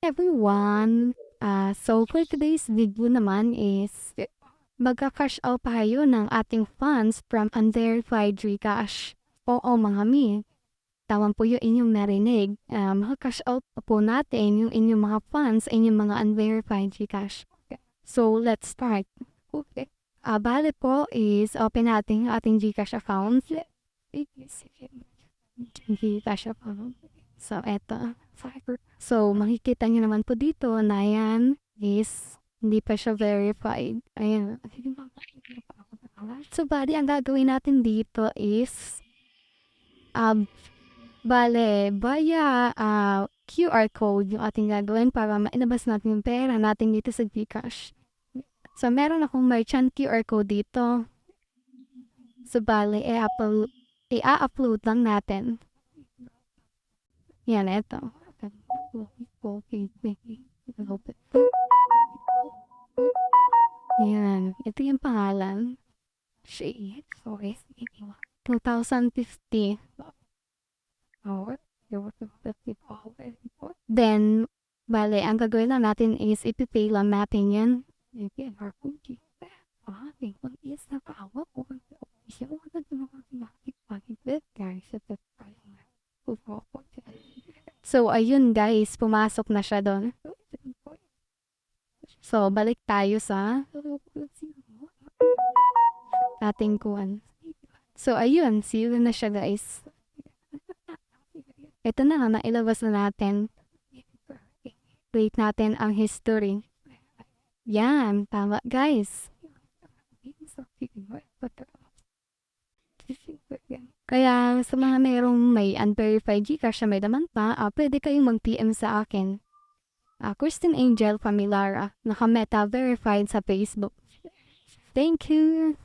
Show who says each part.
Speaker 1: Everyone, so for today's video naman is magka-cash out tayo ng ating funds from unverified Gcash. Oo mga mi, tama po yung inyong narinig. Maka-cash out po natin yung inyong mga funds, inyong mga unverified Gcash. So let's start. Okay. Bale po is open natin yung ating Gcash account. Gcash account. So, eto. So, makikita nyo naman po dito na yan is hindi pa siya verified. Ayan. So, bali, ang gagawin natin dito is via QR code yung ating gagawin para mainabas natin yung pera natin dito sa Gcash. So, meron akong merchant QR code dito. So, bali, i-upload lang natin. Yan, eto. Yan, ito yung pangalan. Shade. Okay. 2050. Then, bale, ang gagawin lang natin is ipipay lang natin yan. So, ayun guys, pumasok na siya doon. So, balik tayo sa ating kuwan. So, ayun, see you na siya guys. Ito na, nailabas na natin. Wait natin ang history. Yan, tama guys. Kaya sa mga merong may unverified Gcash na may laman pa, pwede kayong mag-PM sa akin. Kristen Angel Pamilara, naka-meta verified sa Facebook. Thank you!